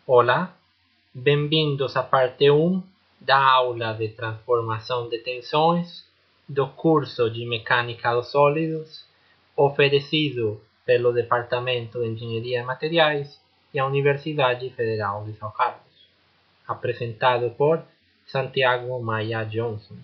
Olá, bem-vindos à parte 1 da aula de transformação de tensões do curso de Mecânica dos Sólidos, oferecido pelo Departamento de Engenharia de Materiais e a Universidade Federal de São Carlos, apresentado por Santiago Maia Johnson.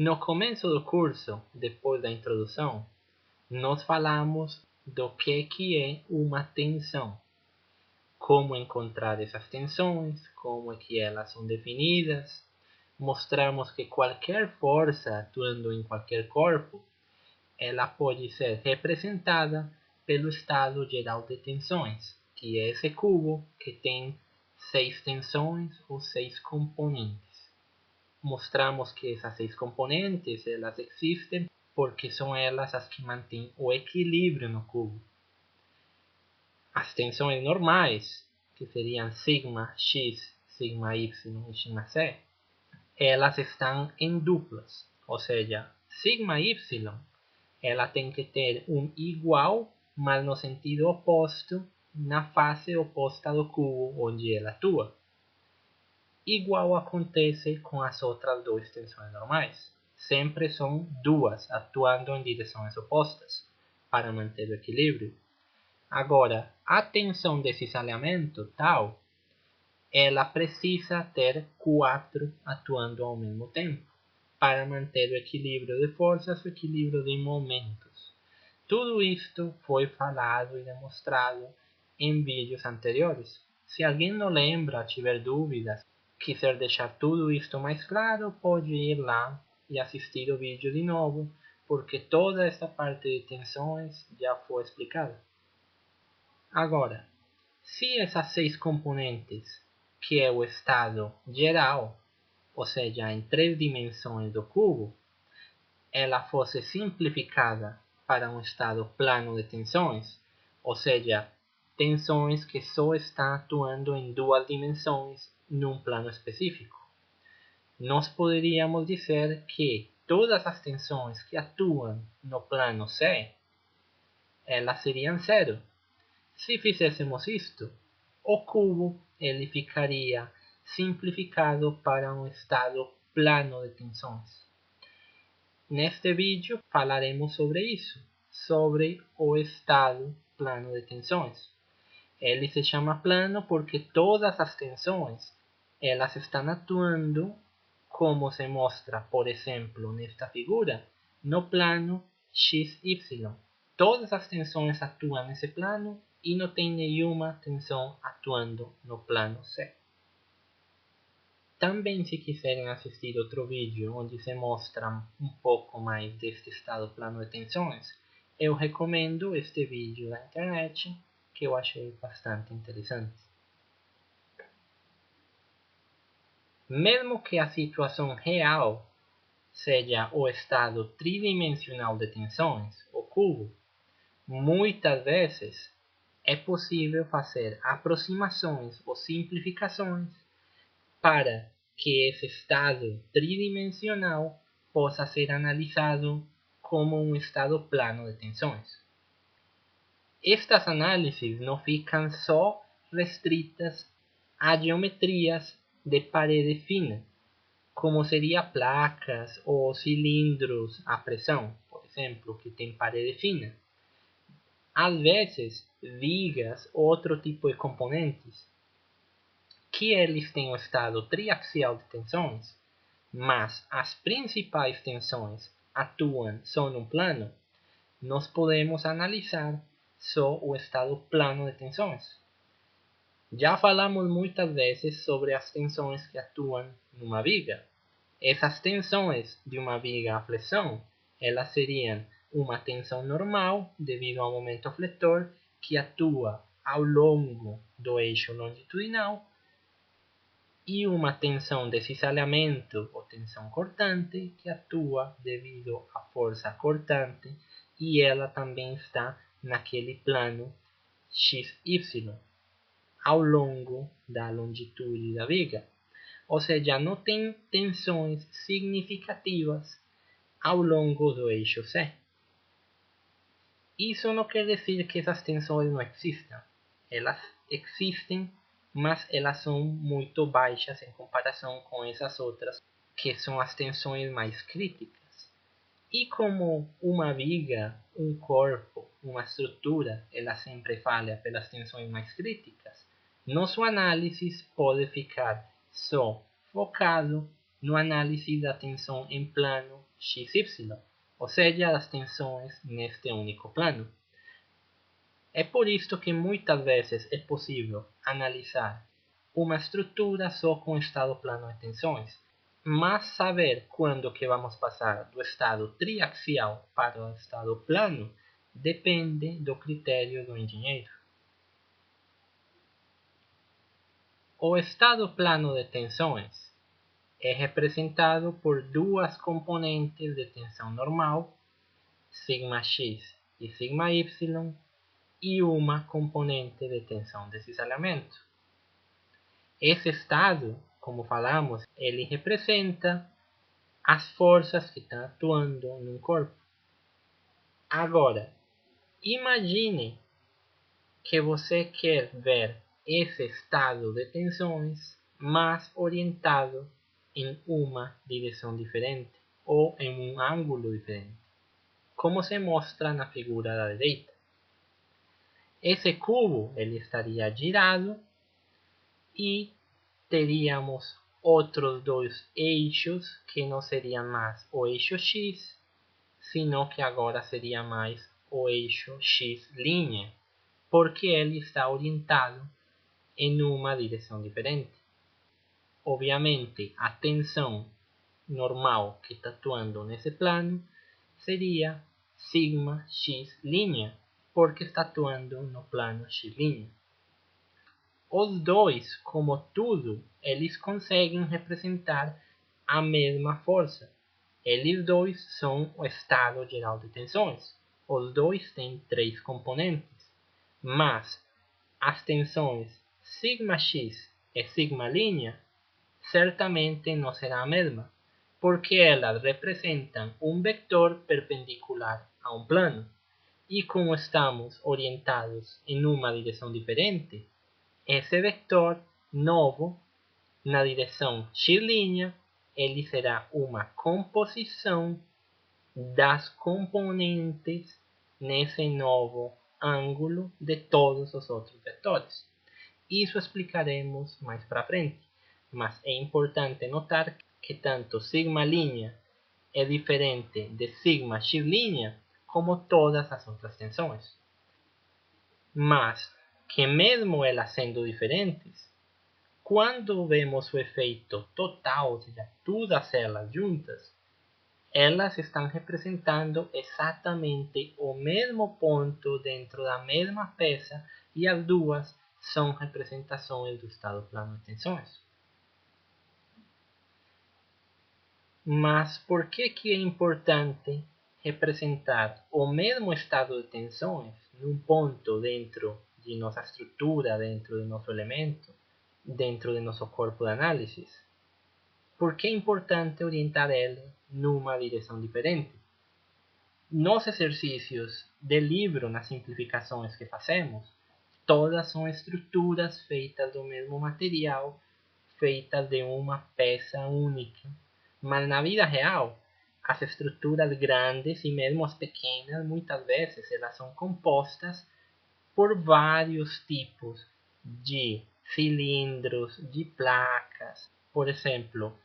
No começo do curso, depois da introdução, nós falamos do que é uma tensão, como encontrar essas tensões, como é que elas são definidas. Mostramos que qualquer força atuando em qualquer corpo, ela pode ser representada pelo estado geral de tensões, que é esse cubo que tem 6 tensões ou 6 componentes. Mostramos que essas 6 componentes elas existem porque são elas as que mantêm o equilíbrio no cubo. As tensões normais, que seriam sigma x, sigma y e sigma c, elas estão em duplas, ou seja, sigma y ela tem que ter um igual, mas no sentido oposto, na face oposta do cubo onde ela atua. Igual acontece com as outras duas tensões normais. Sempre são duas atuando em direções opostas para manter o equilíbrio. Agora, a tensão de cisalhamento, tal, ela precisa ter 4 atuando ao mesmo tempo para manter o equilíbrio de forças, o equilíbrio de momentos. Tudo isto foi falado e demonstrado em vídeos anteriores. Se alguém não lembra, tiver dúvidas, quiser deixar tudo isto mais claro, pode ir lá e assistir o vídeo de novo, porque toda essa parte de tensões já foi explicada. Agora, se essas 6 componentes, que é o estado geral, ou seja, em 3 dimensões do cubo, ela fosse simplificada para um estado plano de tensões, ou seja, tensões que só estão atuando em 2 dimensões num plano específico, nós poderíamos dizer que todas as tensões que atuam no plano C, elas seriam zero. Se fizéssemos isto, o cubo ele ficaria simplificado para um estado plano de tensões. Neste vídeo falaremos sobre isso, sobre o estado plano de tensões. Ele se chama plano porque todas as tensões elas estão atuando, como se mostra, por exemplo, nesta figura, no plano XY. Todas as tensões atuam nesse plano e não tem nenhuma tensão atuando no plano C. Também, se quiserem assistir outro vídeo onde se mostra um pouco mais deste estado plano de tensões, eu recomendo este vídeo da internet, que eu achei bastante interessante. Mesmo que a situação real seja o estado tridimensional de tensões, o cubo, muitas vezes é possível fazer aproximações ou simplificações para que esse estado tridimensional possa ser analisado como um estado plano de tensões. Estas análises não ficam só restritas a geometrias de parede fina, como seria placas ou cilindros à pressão, por exemplo, que tem parede fina. Às vezes, vigas ou outro tipo de componentes, que eles têm o estado triaxial de tensões, mas as principais tensões atuam só num plano, nós podemos analisar só o estado plano de tensões. Já falamos muitas vezes sobre as tensões que atuam numa viga. Essas tensões de uma viga à flexão, elas seriam uma tensão normal devido ao momento fletor que atua ao longo do eixo longitudinal e uma tensão de cisalhamento ou tensão cortante que atua devido à força cortante e ela também está naquele plano XY ao longo da longitude da viga. ou seja, não tem tensões significativas ao longo do eixo C. Isso não quer dizer que essas tensões não existam. Elas existem, mas elas são muito baixas em comparação com essas outras, que são as tensões mais críticas. E como uma viga, um corpo, uma estrutura, ela sempre falha pelas tensões mais críticas, nosso análise pode ficar só focado no análise da tensão em plano XY, ou seja, das tensões neste único plano. É por isto que muitas vezes é possível analisar uma estrutura só com estado plano de tensões, mas saber quando que vamos passar do estado triaxial para o estado plano depende do critério do engenheiro. O estado plano de tensões é representado por duas componentes de tensão normal, σx e σy, e uma componente de tensão de cisalhamento. Esse estado, como falamos, ele representa as forças que estão atuando no corpo. Agora, imagine que você quer ver esse estado de tensões, mas orientado em uma direção diferente ou em um ângulo diferente, como se mostra na figura da direita. Esse cubo ele estaria girado e teríamos outros dois eixos que não seriam mais o eixo X, sino que agora seria mais o eixo X', porque ele está orientado em uma direção diferente. Obviamente, a tensão normal que está atuando nesse plano seria sigma X', porque está atuando no plano X'. Os dois, como tudo, eles conseguem representar a mesma força. Eles dois são o estado geral de tensões. Os dois têm três componentes, mas as tensões σx e σ' certamente não será a mesma, porque elas representam um vetor perpendicular a um plano. E como estamos orientados em uma direção diferente, esse vetor novo, na direção x', ele será uma composição das componentes nesse novo ângulo de todos os outros vetores. Isso explicaremos mais para frente, mas é importante notar que tanto σ' é diferente de σx' como todas as outras tensões. Mas que mesmo elas sendo diferentes, quando vemos o efeito total, ou seja, todas elas juntas, elas estão representando exatamente o mesmo ponto dentro da mesma peça e as duas são representações do estado plano de tensões. Mas por que é importante representar o mesmo estado de tensões num ponto dentro de nossa estrutura, dentro de nosso elemento, dentro de nosso corpo de análise? Por que é importante orientar ele numa direção diferente? Nos exercícios de livro, nas simplificações que fazemos, todas são estruturas feitas do mesmo material, feitas de uma peça única. Mas na vida real, as estruturas grandes e mesmo as pequenas, muitas vezes elas são compostas por vários tipos de cilindros, de placas. Por exemplo,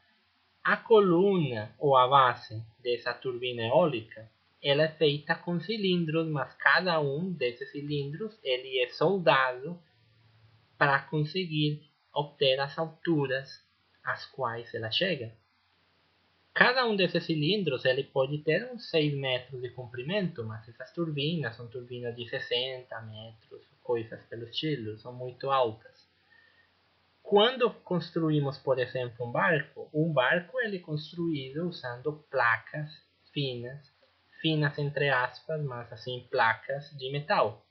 a coluna ou a base dessa turbina eólica, ela é feita com cilindros, mas cada um desses cilindros ele é soldado para conseguir obter as alturas às quais ela chega. Cada um desses cilindros ele pode ter uns 6 metros de comprimento, mas essas turbinas são turbinas de 60 metros, coisas pelo estilo, são muito altas. Quando construímos, por exemplo, um barco ele é construído usando placas finas entre aspas, mas assim, placas de metal.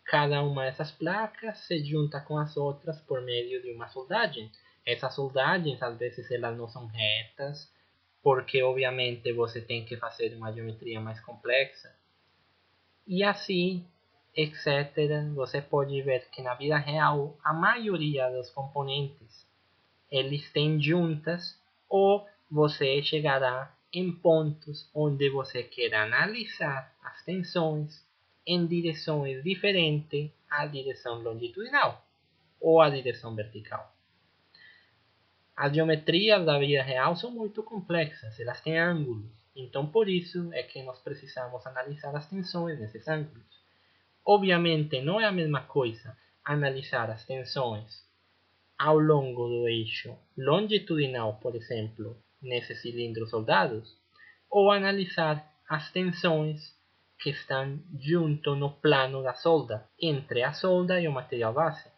Cada uma dessas placas se junta com as outras por meio de uma soldagem. Essas soldagens, às vezes, elas não são retas, porque, obviamente, você tem que fazer uma geometria mais complexa. E assim, etc. Você pode ver que na vida real, a maioria dos componentes, eles têm juntas, ou você chegará em pontos onde você quer analisar as tensões em direções diferentes à direção longitudinal ou à direção vertical. As geometrias da vida real são muito complexas, elas têm ângulos, então por isso é que nós precisamos analisar as tensões nesses ângulos. Obviamente não é a mesma coisa analisar as tensões ao longo do eixo longitudinal, por exemplo, nesses cilindros soldados, ou analisar as tensões que estão junto no plano da solda, entre a solda e o material base.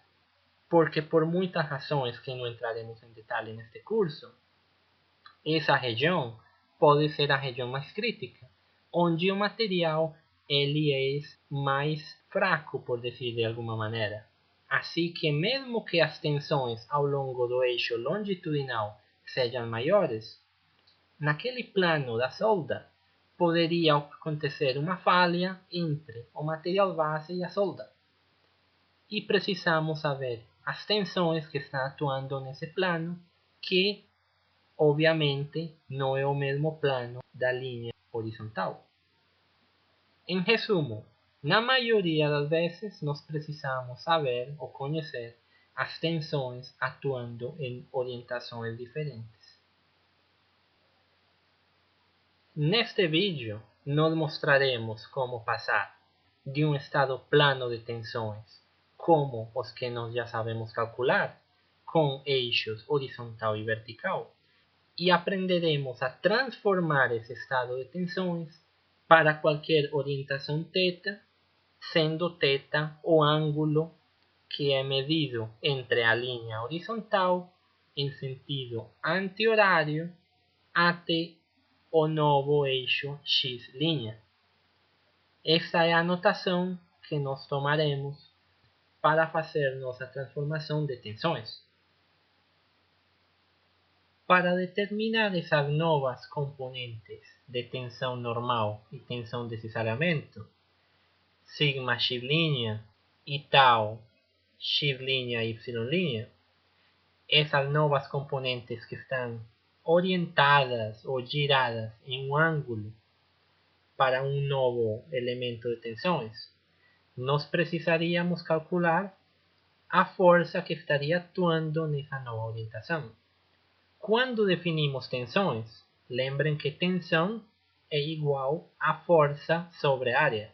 Porque por muitas razões que não entraremos em detalhe neste curso, essa região pode ser a região mais crítica, onde o material ele é mais fraco, por dizer de alguma maneira. Assim que mesmo que as tensões ao longo do eixo longitudinal sejam maiores, naquele plano da solda poderia acontecer uma falha entre o material base e a solda. E precisamos saber as tensões que estão atuando nesse plano, que obviamente não é o mesmo plano da linha horizontal. Em resumo, na maioria das vezes nós precisamos saber ou conhecer as tensões atuando em orientações diferentes. Neste vídeo, nós mostraremos como passar de um estado plano de tensões, como os que nós já sabemos calcular, com eixos horizontal e vertical, e aprenderemos a transformar esse estado de tensões para qualquer orientação θ, sendo θ o ângulo que é medido entre a linha horizontal em sentido anti-horário até o novo eixo x'. Esta é a notação que nós tomaremos para fazer nossa transformação de tensões. Para determinar essas novas componentes de tensão normal e tensão de cisalhamento, sigma x' e tau x' e y', essas novas componentes que estão orientadas ou giradas em um ângulo para um novo elemento de tensões, nós precisaríamos calcular a força que estaria atuando nessa nova orientação. Quando definimos tensões, lembrem que tensão é igual a força sobre área.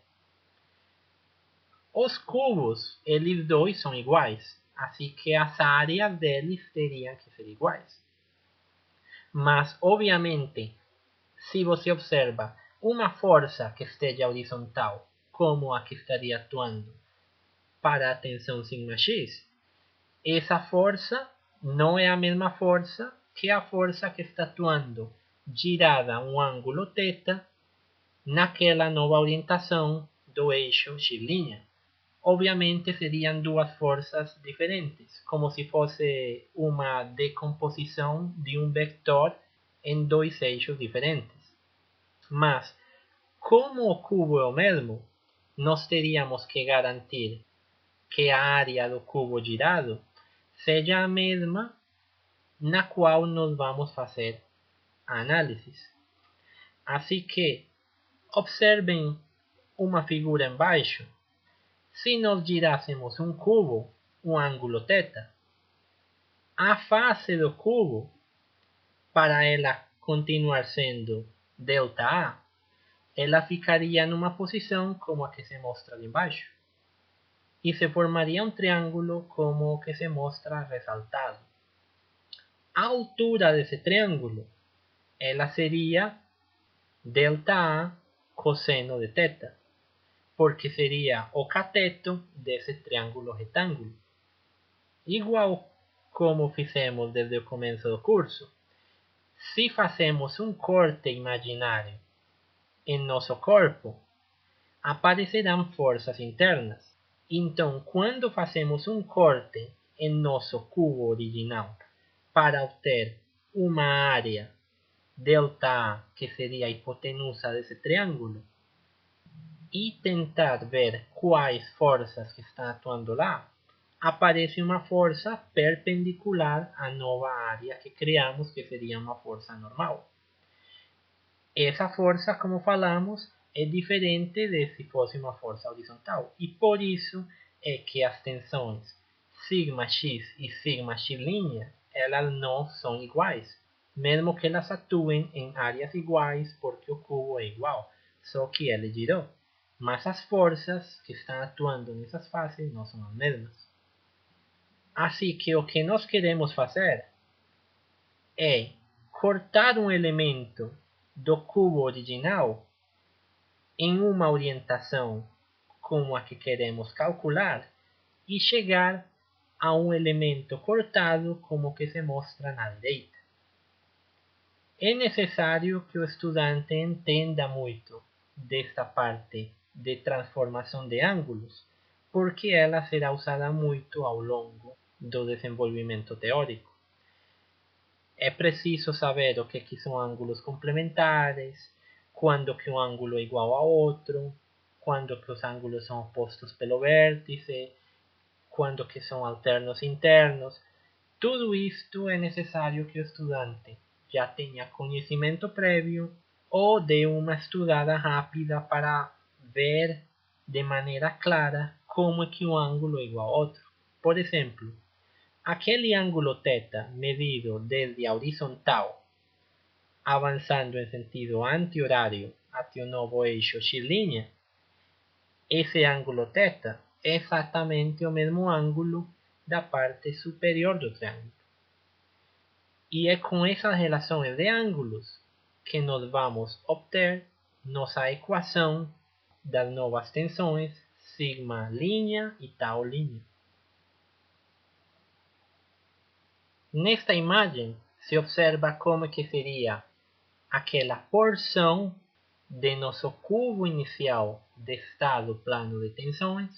Os cubos, eles dois são iguais, assim que as áreas deles teriam que ser iguais. Mas, obviamente, se você observa uma força que esteja horizontal, como a que estaria atuando para a tensão σx, essa força não é a mesma força que a força que está atuando girada a um ângulo θ naquela nova orientação do eixo x'. Obviamente seriam duas forças diferentes, como se fosse uma decomposição de um vetor em dois eixos diferentes. Mas, como o cubo é o mesmo, nós teríamos que garantir que a área do cubo girado seja a mesma na qual nós vamos fazer a análise. Assim que, observem uma figura embaixo. Se nós girássemos um cubo, um ângulo θ, a face do cubo, para ela continuar sendo ΔA, ela ficaria numa posição como a que se mostra ali embaixo. E se formaria um triângulo como o que se mostra ressaltado. A altura desse triângulo, ela seria ΔA cosseno de θ, porque seria o cateto desse triângulo retângulo. Igual como fizemos desde o começo do curso, se fazemos um corte imaginário em nosso corpo, aparecerão forças internas. Então, quando fazemos um corte em nosso cubo original para obter uma área delta, que seria a hipotenusa desse triângulo, e tentar ver quais forças que estão atuando lá, aparece uma força perpendicular à nova área que criamos, que seria uma força normal. Essa força, como falamos, é diferente de se fosse uma força horizontal, e por isso é que as tensões σx e σx', elas não são iguais, mesmo que elas atuem em áreas iguais, porque o cubo é igual, só que ele girou. Mas as forças que estão atuando nessas faces não são as mesmas. Assim que o que nós queremos fazer é cortar um elemento do cubo original em uma orientação como a que queremos calcular e chegar a um elemento cortado como o que se mostra na direita. É necessário que o estudante entenda muito desta parte de transformação de ângulos, porque ela será usada muito ao longo do desenvolvimento teórico. É preciso saber o que são ângulos complementares, quando que um ângulo é igual a outro, quando que os ângulos são opostos pelo vértice, quando que são alternos internos. Tudo isto é necessário que o estudante já tenha conhecimento prévio ou dê uma estudada rápida para ver de maneira clara como é que um ângulo é igual a outro. Por exemplo, aquele ângulo θ medido desde a horizontal, avançando em sentido anti-horário até o novo eixo x', esse ângulo θ é exatamente o mesmo ângulo da parte superior do triângulo. E é com essas relações de ângulos que nós vamos obter nossa equação das novas tensões σ' e τ'. Nesta imagem se observa como que seria aquela porção de nosso cubo inicial de estado plano de tensões,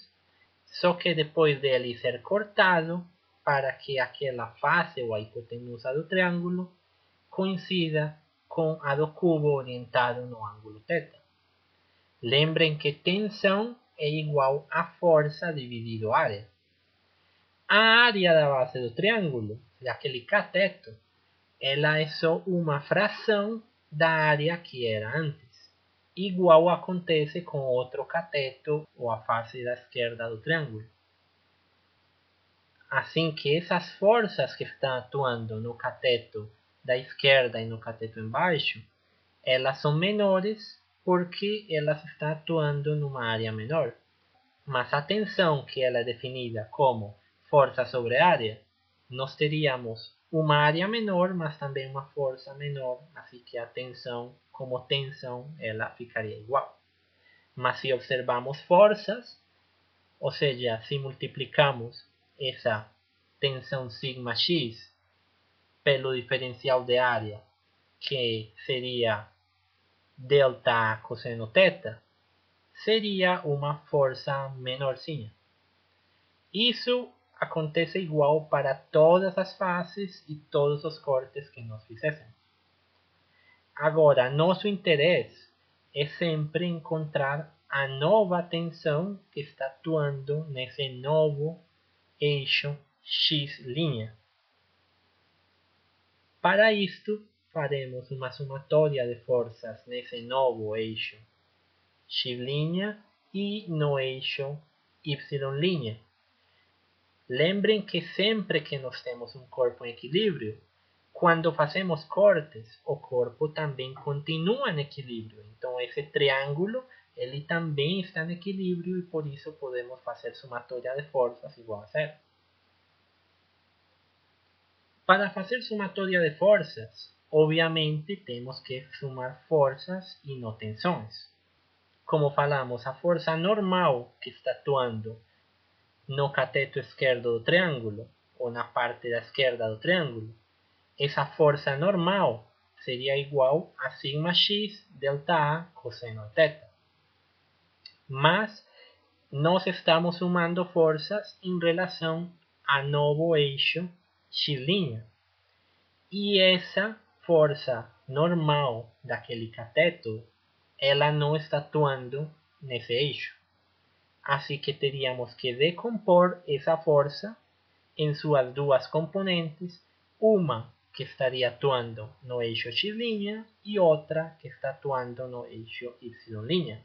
só que depois dele ser cortado para que aquela face ou a hipotenusa do triângulo coincida com a do cubo orientado no ângulo θ. Lembrem que tensão é igual a força dividido área. A área da base do triângulo, aquele cateto, ela é só uma fração da área que era antes. Igual acontece com outro cateto ou a face da esquerda do triângulo. Assim que essas forças que estão atuando no cateto da esquerda e no cateto embaixo, elas são menores porque elas estão atuando numa área menor. Mas a tensão, que ela é definida como força sobre área, nós teríamos uma área menor, mas também uma força menor, assim que a tensão, como tensão, ela ficaria igual. Mas se observamos forças, ou seja, se multiplicamos essa tensão σx pelo diferencial de área, que seria delta cosseno θ, seria uma força menorzinha. Isso acontece igual para todas as faces e todos os cortes que nós fizéssemos. Agora, nosso interesse é sempre encontrar a nova tensão que está atuando nesse novo eixo x'. Para isto, faremos uma somatória de forças nesse novo eixo x' e no eixo y'. Lembrem que sempre que nós temos um corpo em equilíbrio, quando fazemos cortes, o corpo também continua em equilíbrio. Então esse triângulo, ele também está em equilíbrio e por isso podemos fazer somatória de forças igual a zero. Para fazer somatória de forças, obviamente temos que sumar forças e não tensões. Como falamos, a força normal que está atuando no cateto esquerdo do triângulo, ou na parte da esquerda do triângulo, essa força normal seria igual a σx delta A cosseno θ. Mas nós estamos sumando forças em relação ao novo eixo x'. E essa força normal daquele cateto, ela não está atuando nesse eixo. Assim que teríamos que decompor essa força em suas duas componentes, uma que estaria atuando no eixo x' e outra que está atuando no eixo y'.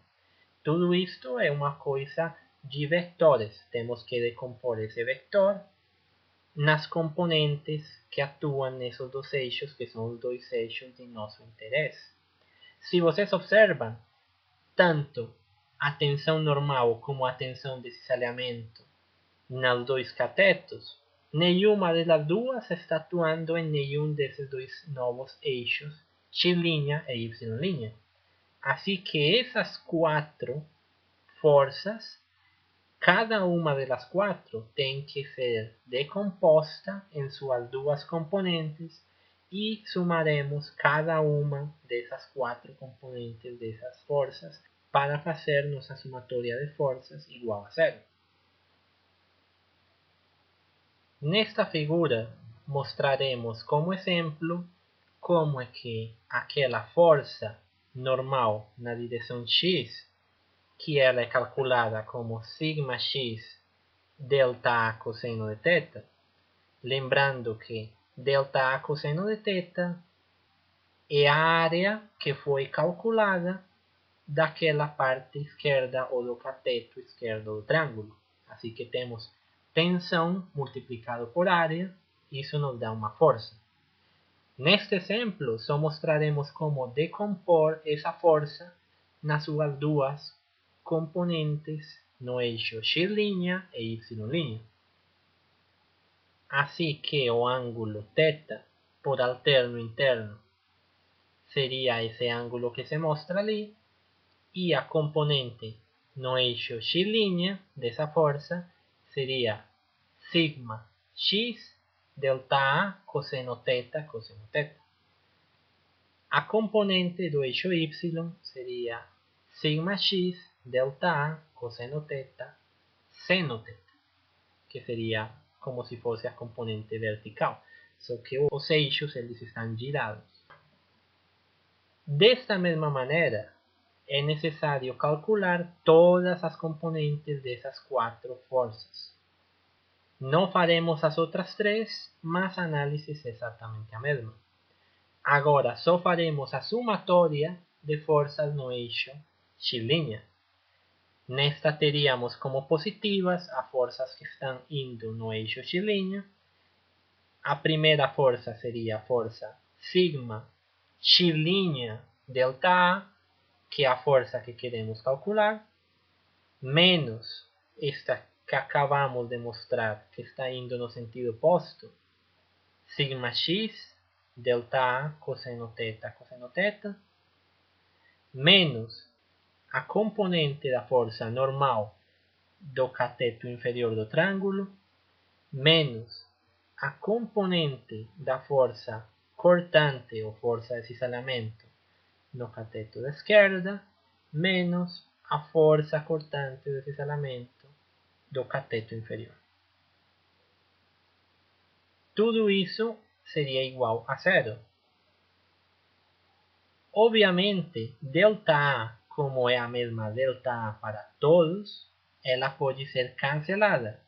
Tudo isto é uma coisa de vetores. Temos que decompor esse vetor nas componentes que atuam nesses dois eixos, que são os dois eixos de nosso interesse. Se vocês observam, tanto a tensão normal como a tensão de cisalhamento nos dois catetos, nenhuma das duas está atuando em nenhum desses dois novos eixos, x' e y'. Assim que essas quatro forças, cada uma das quatro tem que ser decomposta em suas duas componentes e sumaremos cada uma dessas quatro componentes dessas forças para fazer nossa somatória de forças igual a zero. Nesta figura, mostraremos como exemplo como é que aquela força normal na direção x, que ela é calculada como σx delta A cosseno de θ, lembrando que delta A cosseno de θ é a área que foi calculada daquela parte esquerda ou do cateto esquerdo do triângulo. Assim que temos tensão multiplicado por área, isso nos dá uma força. Neste exemplo, só mostraremos como decompor essa força nas suas duas componentes no eixo x' e y'. Assim que o ângulo θ por alterno interno seria esse ângulo que se mostra ali, e a componente no eixo x' dessa força seria sigma x delta A cosseno θ cosseno θ. A componente do eixo y seria sigma x delta A cosseno θ seno θ, que seria como se fosse a componente vertical, só que os eixos eles estão girados. Desta mesma maneira, é necessário calcular todas as componentes dessas quatro forças. Não faremos as outras três, mas a análise é exatamente a mesma. Agora, só faremos a somatória de forças no eixo x'. Nesta teríamos como positivas as forças que estão indo no eixo x'. A primeira força seria a força sigma x' delta A, que é a força que queremos calcular, menos esta que acabamos de mostrar, que está indo no sentido oposto, sigma x delta A cosseno θ, menos a componente da força normal do cateto inferior do triângulo, menos a componente da força cortante ou força de cisalhamento no cateto da esquerda, menos a força cortante de cisalhamento do cateto inferior. Tudo isso seria igual a zero. Obviamente, delta A, como é a mesma delta A para todos, ela pode ser cancelada.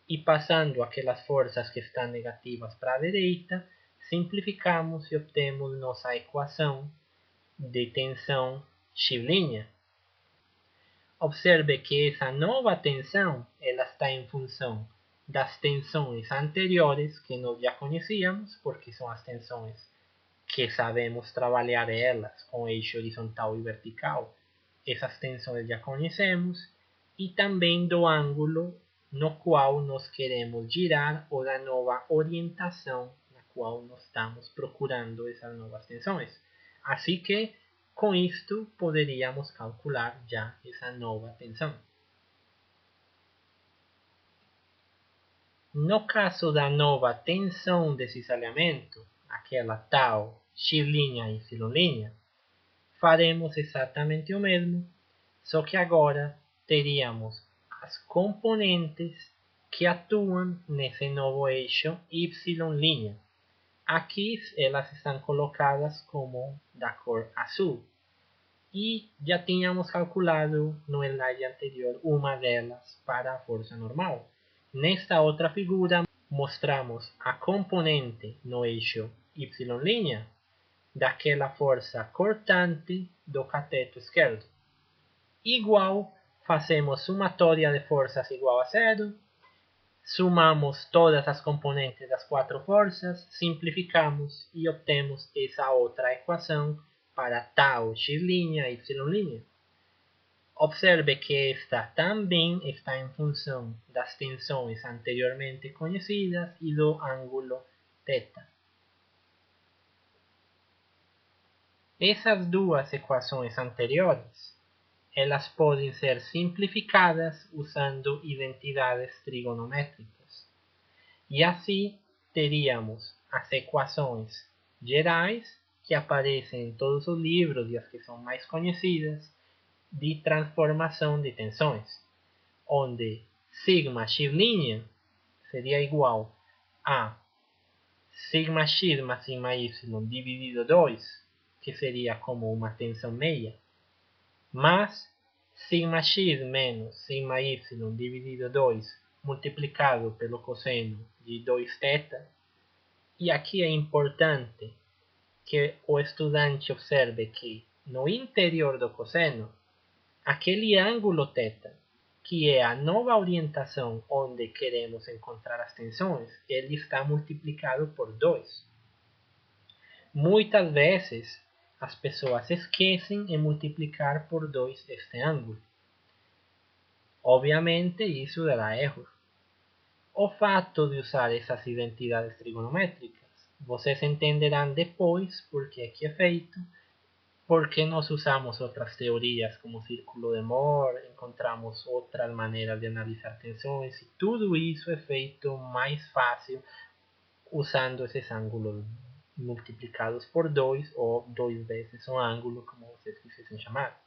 E passando aquelas forças que estão negativas para a direita, simplificamos e obtemos nossa equação de tensão x'. Observe que essa nova tensão ela está em função das tensões anteriores que nós já conhecíamos, porque são as tensões que sabemos trabalhar elas com eixo horizontal e vertical. Essas tensões já conhecemos, e também do ângulo no qual nós queremos girar ou da nova orientação na qual nós estamos procurando essas novas tensões. Assim que, com isto, poderíamos calcular já essa nova tensão. No caso da nova tensão de cisalhamento, aquela tal x' e y', faremos exatamente o mesmo, só que agora teríamos as componentes que atuam nesse novo eixo y'. Aqui elas estão colocadas como da cor azul. E já tínhamos calculado no slide anterior uma delas para a força normal. Nesta outra figura, mostramos a componente no eixo y' daquela força cortante do cateto esquerdo. Igual, fazemos somatória de forças igual a zero, sumamos todas as componentes das quatro forças, simplificamos e obtemos essa outra equação para tau x', y'. Observe que esta também está em função das tensões anteriormente conhecidas e do ângulo θ. Essas duas equações anteriores, elas podem ser simplificadas usando identidades trigonométricas. E assim teríamos as equações gerais, que aparecem em todos os livros e as que são mais conhecidas, de transformação de tensões, onde σx' seria igual a σx mais σy dividido 2, que seria como uma tensão meia, mas σx menos σy dividido 2 multiplicado pelo cosseno de 2θ. E aqui é importante que o estudante observe que no interior do cosseno, aquele ângulo θ, que é a nova orientação onde queremos encontrar as tensões, ele está multiplicado por 2. Muitas vezes as pessoas esquecem de multiplicar por 2 este ângulo. Obviamente isso dará erro. O fato de usar essas identidades trigonométricas, vocês entenderão depois por que é feito, porque nós usamos outras teorias como o círculo de Mohr, encontramos outras maneiras de analisar tensões, e tudo isso é feito mais fácil usando esses ângulos multiplicados por 2 ou 2 vezes o ângulo, como vocês quisessem chamar.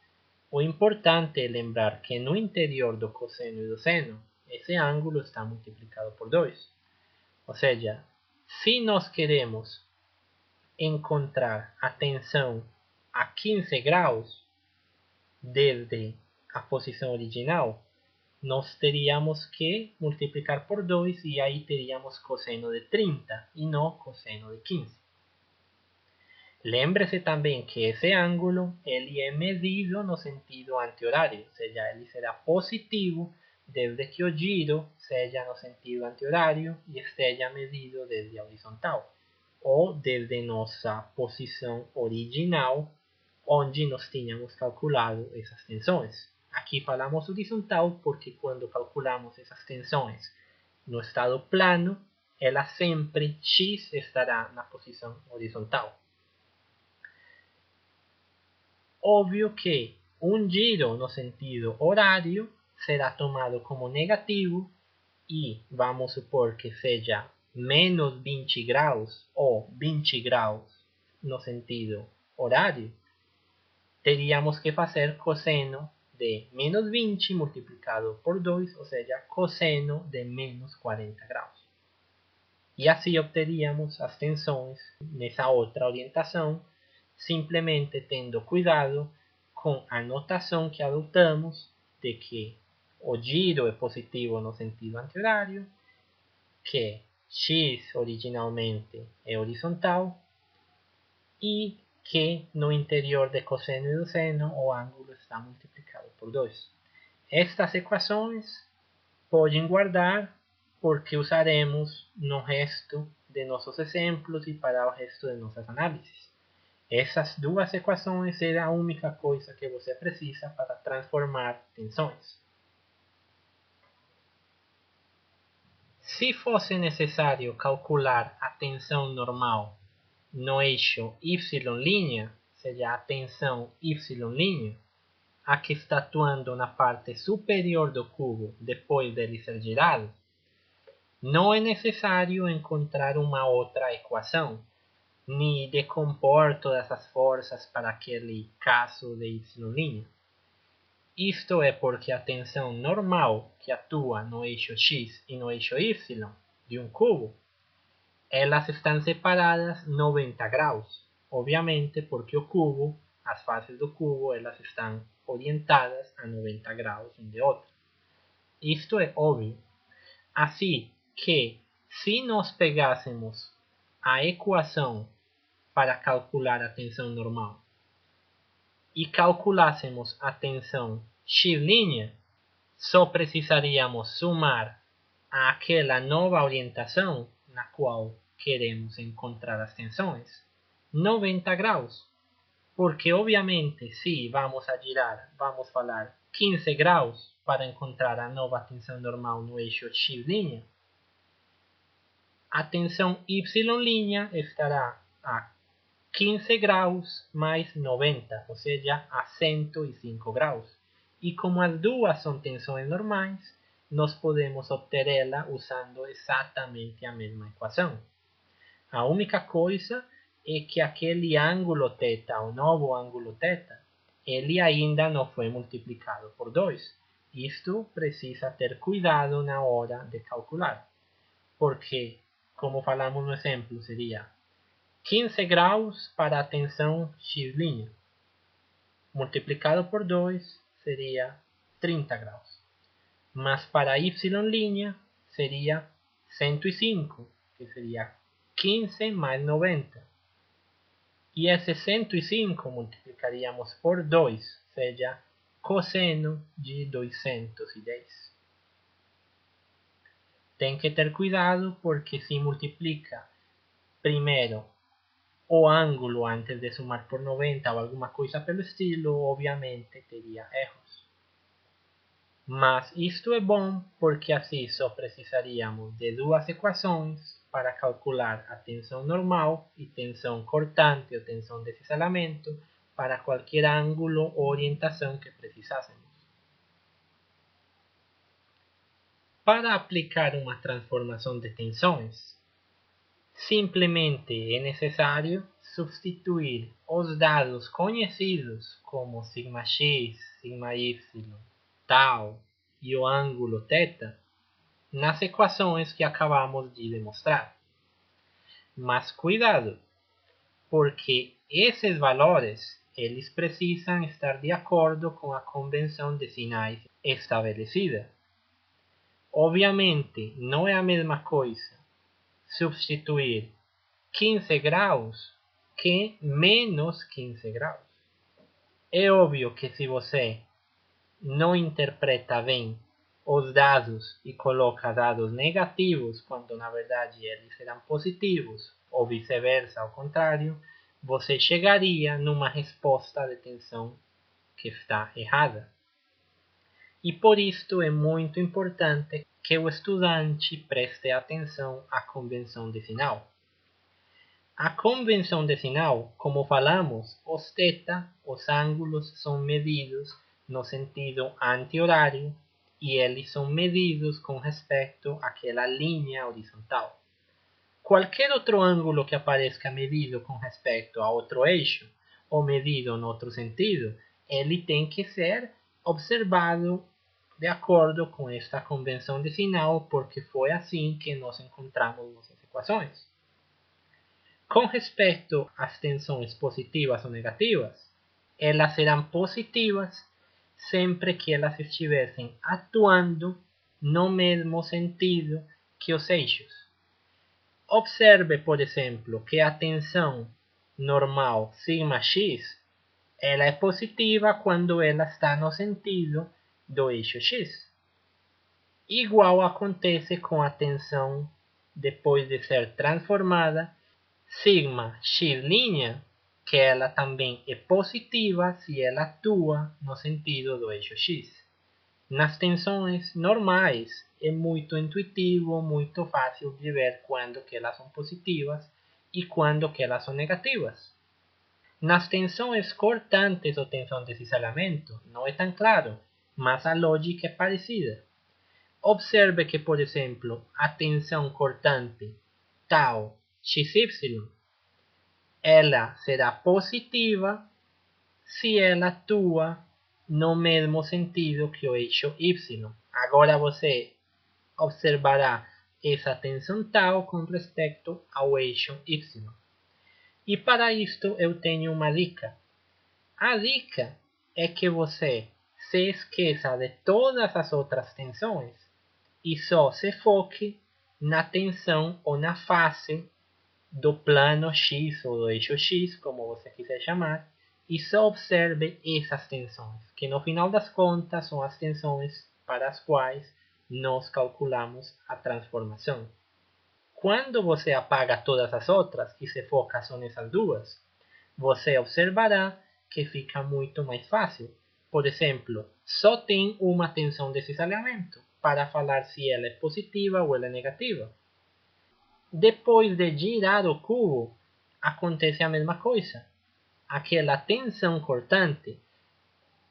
O importante é lembrar que no interior do cosseno e do seno, esse ângulo está multiplicado por 2. Ou seja, se nós queremos encontrar a tensão a 15 graus desde a posição original, nós teríamos que multiplicar por 2 e aí teríamos cosseno de 30 e não cosseno de 15. Lembre-se também que esse ângulo ele é medido no sentido anti-horário, ou seja, ele será positivo desde que o giro seja no sentido anti-horário e esteja medido desde a horizontal, ou desde nossa posição original, onde nós tínhamos calculado essas tensões. Aqui falamos horizontal porque quando calculamos essas tensões no estado plano, ela sempre x estará na posição horizontal. Óbvio que um giro no sentido horário será tomado como negativo e vamos supor que seja menos 20 graus ou 20 graus no sentido horário, teríamos que fazer cosseno de menos 20 multiplicado por 2, ou seja, cosseno de menos 40 graus. E assim obteríamos as tensões nessa outra orientação, simplesmente tendo cuidado com a notação que adotamos de que o giro é positivo no sentido anti-horário, que x originalmente é horizontal e que no interior de cosseno e do seno o ângulo está multiplicado por 2. Estas equações podem guardar porque usaremos no resto de nossos exemplos e para o resto de nossas análises. Essas duas equações serão a única coisa que você precisa para transformar tensões. Se fosse necessário calcular a tensão normal no eixo y', seja a tensão y', a que está atuando na parte superior do cubo depois dele ser girado, não é necessário encontrar uma outra equação, nem decompor todas as forças para aquele caso de y'. Isto é porque a tensão normal que atua no eixo x e no eixo y de um cubo elas estão separadas 90 graus. Obviamente, porque o cubo, as faces do cubo, elas estão orientadas a 90 graus um de outro. Isto é óbvio. Assim que, se nós pegássemos a equação para calcular a tensão normal e calculássemos a tensão x', só precisaríamos somar àquela nova orientação na qual queremos encontrar as tensões 90 graus. Porque, obviamente, se vamos a girar, vamos falar 15 graus para encontrar a nova tensão normal no eixo x', a tensão y' estará a 15 graus mais 90, ou seja, a 105 graus. E como as duas são tensões normais, nós podemos obtê-la usando exatamente a mesma equação. A única coisa é que aquele ângulo θ, o novo ângulo θ, ele ainda não foi multiplicado por 2. Isto precisa ter cuidado na hora de calcular, porque, como falamos no exemplo, seria 15 graus para a tensão x', multiplicado por 2 seria 30 graus. Mas para y' seria 105, que seria 15 mais 90. E esse 105 multiplicaríamos por 2, seja cosseno de 210. Tem que ter cuidado porque se multiplica primeiro o ângulo antes de sumar por 90 ou alguma coisa pelo estilo, obviamente teria erros. Mas isto é bom porque assim só precisaríamos de duas equações para calcular a tensão normal e tensão cortante ou tensão de cisalhamento para qualquer ângulo ou orientação que precisássemos. Para aplicar uma transformação de tensões, simplesmente é necessário substituir os dados conhecidos como σx, σy, tau e o ângulo θ nas equações que acabamos de demonstrar. Mas cuidado, porque esses valores eles precisam estar de acordo com a convenção de sinais estabelecida. Obviamente, não é a mesma coisa substituir 15 graus que menos 15 graus. É óbvio que se você não interpreta bem os dados e coloca dados negativos, quando na verdade eles serão positivos, ou vice-versa, ao contrário, você chegaria numa resposta de tensão que está errada. E por isto é muito importante que o estudante preste atenção à convenção de sinal. A convenção de sinal, como falamos, os θ, os ângulos, são medidos no sentido anti-horário e eles são medidos com respeito àquela linha horizontal. Qualquer outro ângulo que apareça medido com respeito a outro eixo ou medido em outro sentido, ele tem que ser observado de acordo com esta convenção de sinal, porque foi assim que nós encontramos nossas equações. Com respeito às tensões positivas ou negativas, elas serão positivas sempre que elas estivessem atuando no mesmo sentido que os eixos. Observe, por exemplo, que a tensão normal σx ela é positiva quando ela está no sentido do eixo x. Igual acontece com a tensão depois de ser transformada sigma x', que ela também é positiva se ela atua no sentido do eixo x. Nas tensões normais é muito intuitivo, muito fácil de ver quando que elas são positivas e quando que elas são negativas. Nas tensões cortantes ou tensão de cisalhamento não é tão claro, mas a lógica é parecida. Observe que, por exemplo, a tensão cortante tau xy ela será positiva se ela atua no mesmo sentido que o eixo y. Agora você observará essa tensão tal com respeito ao eixo y. E para isto eu tenho uma dica. A dica é que você se esqueça de todas as outras tensões e só se foque na tensão ou na face do plano X ou do eixo X, como você quiser chamar, e só observe essas tensões, que no final das contas são as tensões para as quais nós calculamos a transformação. Quando você apaga todas as outras e se foca só nessas duas, você observará que fica muito mais fácil. Por exemplo, só tem uma tensão de cisalhamento para falar se ela é positiva ou ela é negativa. Depois de girar o cubo, acontece a mesma coisa. Aquela tensão cortante,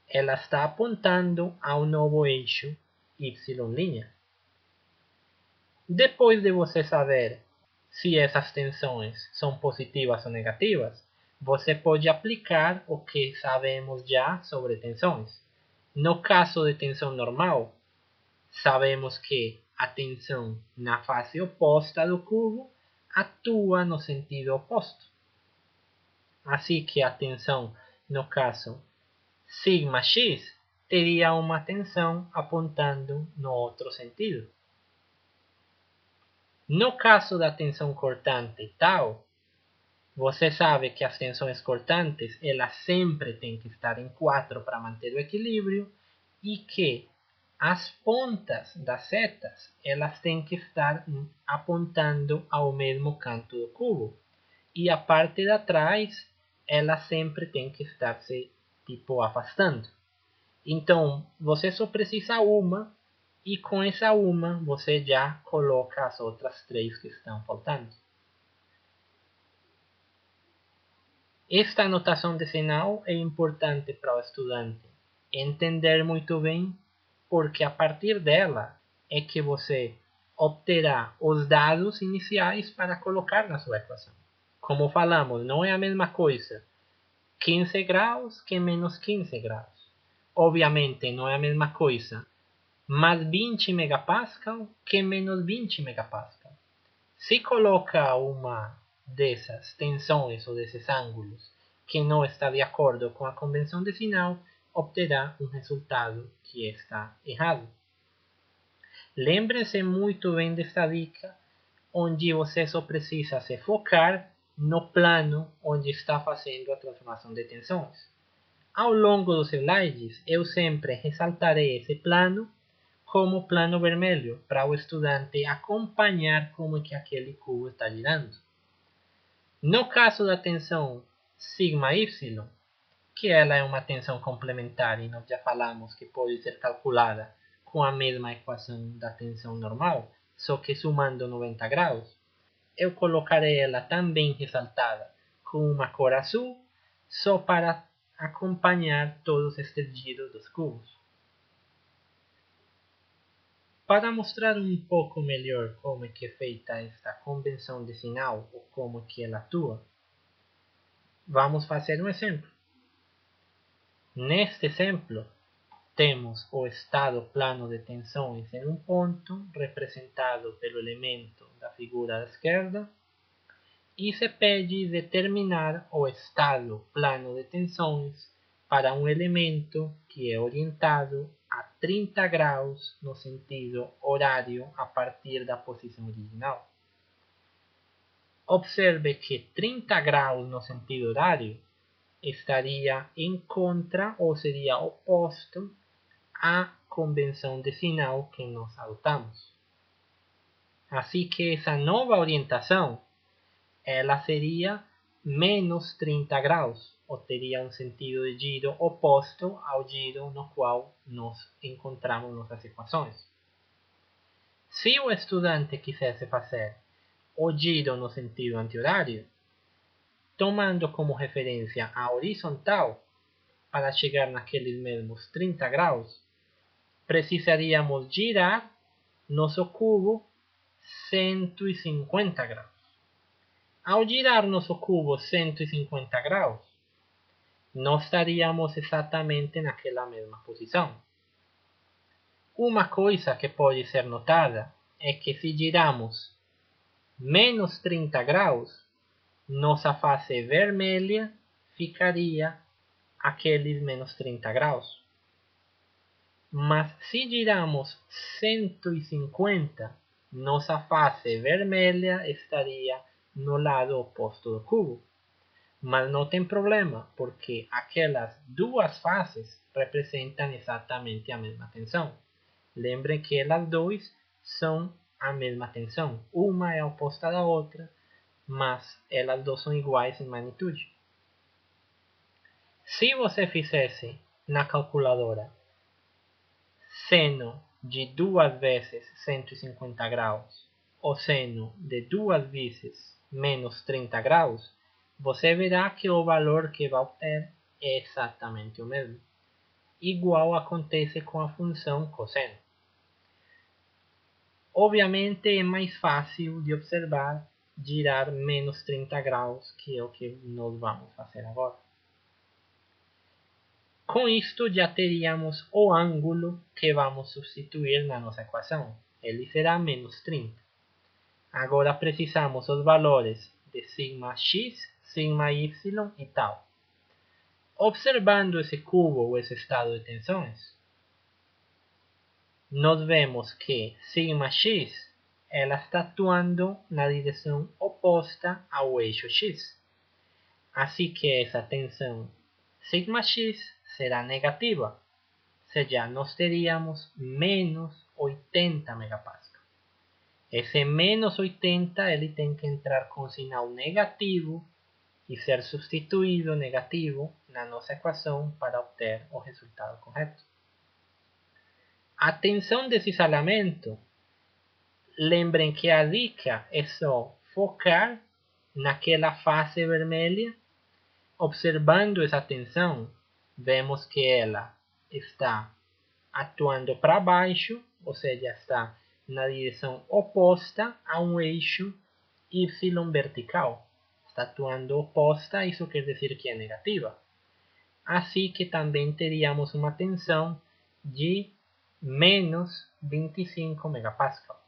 ela está apontando ao novo eixo y'. Depois de você saber se essas tensões são positivas ou negativas, você pode aplicar o que sabemos já sobre tensões. No caso de tensão normal, sabemos que a tensão na face oposta do cubo atua no sentido oposto. Assim que a tensão, no caso σx, teria uma tensão apontando no outro sentido. No caso da tensão cortante tal, você sabe que as tensões cortantes elas sempre têm que estar em 4 para manter o equilíbrio e que as pontas das setas elas têm que estar apontando ao mesmo canto do cubo e a parte de trás ela sempre tem que estar se afastando. Então você só precisa uma e com essa uma você já coloca as outras 3 que estão faltando. Esta anotação de sinal é importante para o estudante entender muito bem, porque a partir dela é que você obterá os dados iniciais para colocar na sua equação. Como falamos, não é a mesma coisa 15 graus que menos 15 graus. Obviamente não é a mesma coisa mais 20 megapascal que menos 20 megapascal. Se coloca uma dessas tensões ou desses ângulos que não está de acordo com a convenção de sinal, obterá um resultado que está errado. Lembre-se muito bem desta dica, onde você só precisa se focar no plano onde está fazendo a transformação de tensões. Ao longo dos slides, eu sempre ressaltarei esse plano como plano vermelho, para o estudante acompanhar como que aquele cubo está girando. No caso da tensão σy, que ela é uma tensão complementar e nós já falamos que pode ser calculada com a mesma equação da tensão normal, só que somando 90 graus, eu colocarei ela também ressaltada com uma cor azul, só para acompanhar todos estes giros dos cubos. Para mostrar um pouco melhor como é que é feita esta convenção de sinal ou como que ela atua, vamos fazer um exemplo. Neste exemplo, temos o estado plano de tensões em um ponto, representado pelo elemento da figura da esquerda, e se pede determinar o estado plano de tensões para um elemento que é orientado a 30 graus no sentido horário a partir da posição original. Observe que 30 graus no sentido horário estaria em contra ou seria oposto à convenção de sinal que nós adotamos. Assim que essa nova orientação ela seria menos 30 graus, ou teria um sentido de giro oposto ao giro no qual nós encontramos nossas equações. Se o estudante quisesse fazer o giro no sentido anti-horário, tomando como referência a horizontal, para chegar naqueles mesmos 30 graus, precisaríamos girar nosso cubo 150 graus. Ao girar nosso cubo 150 graus, nós estaríamos exatamente naquela mesma posição. Uma coisa que pode ser notada é que se giramos menos 30 graus, nossa face vermelha ficaria aqueles menos 30 graus. Mas se giramos 150, nossa face vermelha estaria no lado oposto do cubo. Mas não tem problema, porque aquelas duas faces representam exatamente a mesma tensão. Lembrem que elas duas são a mesma tensão. Uma é oposta da outra, mas elas duas são iguais em magnitude. Se você fizesse na calculadora seno de 2 vezes 150 graus ou seno de 2 vezes menos 30 graus, você verá que o valor que vai obter é exatamente o mesmo. Igual acontece com a função cosseno. Obviamente é mais fácil de observar girar menos 30 graus, que é o que nós vamos fazer agora. Com isto já teríamos o ângulo que vamos substituir na nossa equação. Ele será menos 30. Agora precisamos os valores de sigma x, sigma y e tal. Observando esse cubo ou esse estado de tensões, nós vemos que sigma x ela está atuando na direção oposta ao eixo x. Assim que essa tensão sigma x será negativa, ou seja, nós teríamos menos 80 megapascal. Esse menos 80 ele tem que entrar com sinal negativo e ser substituído negativo na nossa equação para obter o resultado correto. A tensão desse isolamento, lembrem que a dica é só focar naquela face vermelha. Observando essa tensão, vemos que ela está atuando para baixo, ou seja, está na direção oposta a um eixo y vertical. Está atuando oposta, isso quer dizer que é negativa. Assim que também teríamos uma tensão de menos 25 megapascal.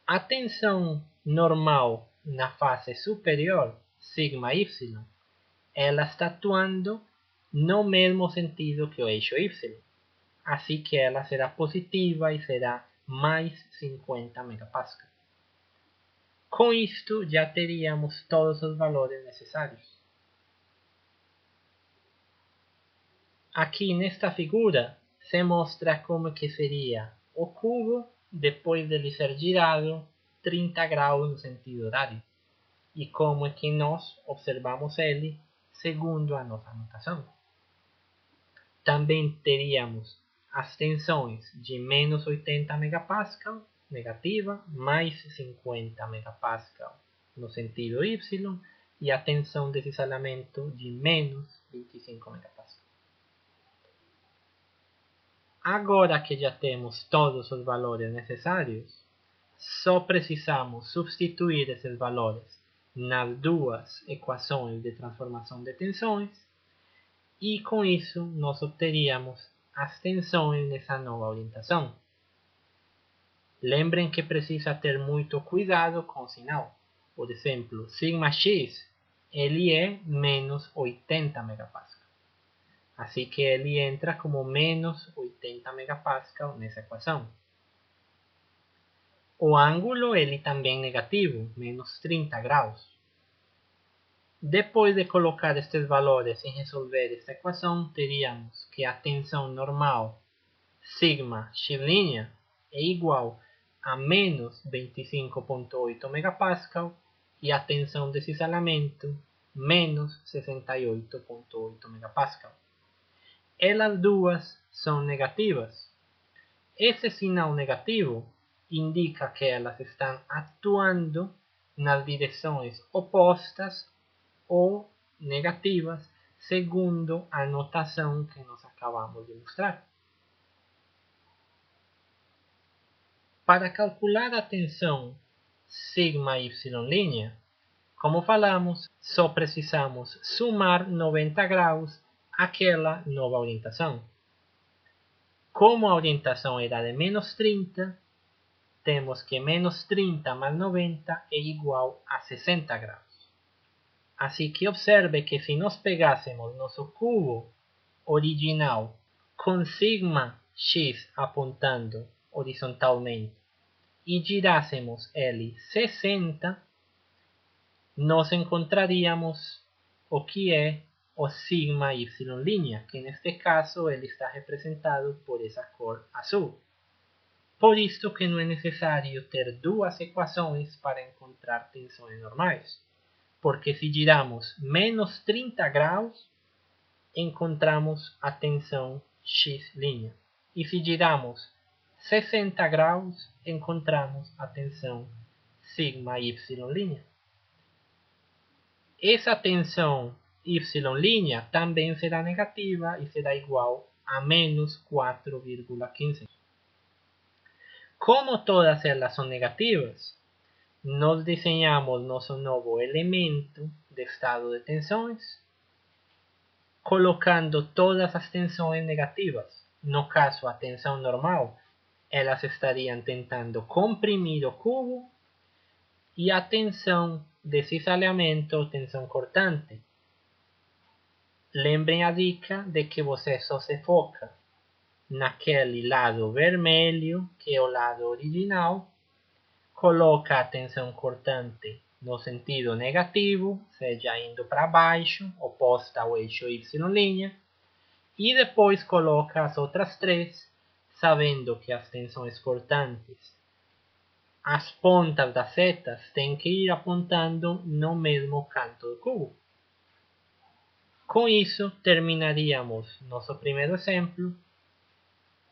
A tensão normal na face superior, sigma y, ela está atuando no mesmo sentido que o eixo y. Assim que ela será positiva e será mais 50 megapascal. Com isto já teríamos todos os valores necessários. Aqui nesta figura se mostra como que seria o cubo depois de ele ser girado 30 graus no sentido horário. E como é que nós observamos ele segundo a nossa notação. Também teríamos as tensões de menos 80 megapascal, negativa, mais 50 megapascal no sentido y, e a tensão desse isolamento de menos 25 megapascal. Agora que já temos todos os valores necessários, só precisamos substituir esses valores nas duas equações de transformação de tensões e com isso nós obteríamos as tensões nessa nova orientação. Lembrem que precisa ter muito cuidado com o sinal. Por exemplo, sigma x ele é menos 80 megapascal. Assim que ele entra como menos 80 megapascal nessa equação. O ângulo ele também é negativo, menos 30 graus. Depois de colocar estes valores e resolver esta equação, teríamos que a tensão normal sigma x' é igual a menos 25,8 megapascal e a tensão desse isolamento menos 68,8 megapascal. Elas duas são negativas. Esse sinal negativo indica que elas estão atuando nas direções opostas ou negativas, segundo a notação que nós acabamos de mostrar. Para calcular a tensão sigma y', como falamos, só precisamos somar 90 graus àquela nova orientação. Como a orientação era de menos 30, temos que menos 30 mais 90 é igual a 60 graus. Assim que observe que se nós pegássemos nosso cubo original com sigma x apontando horizontalmente e girássemos ele 60, nós encontraríamos o que é o sigma y', que neste caso ele está representado por essa cor azul. Por isso que não é necessário ter duas equações para encontrar tensões normais, porque se giramos menos 30 graus, encontramos a tensão x', e se giramos 60 graus, encontramos a tensão sigma y'. Essa tensão y' também será negativa e será igual a menos 4,15. Como todas elas são negativas, nós desenhamos nosso novo elemento de estado de tensões, colocando todas as tensões negativas. No caso, a tensão normal, elas estariam tentando comprimir o cubo, e a tensão de cisalhamento, tensão cortante. Lembrem a dica de que você só se foca naquele lado vermelho, que é o lado original, coloca a tensão cortante no sentido negativo, seja indo para baixo, oposta ao eixo y', e depois coloca as outras três, sabendo que as tensões cortantes, as pontas das setas têm que ir apontando no mesmo canto do cubo. Com isso, terminaríamos nosso primeiro exemplo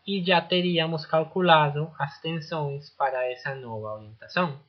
e já teríamos calculado as tensões para essa nova orientação.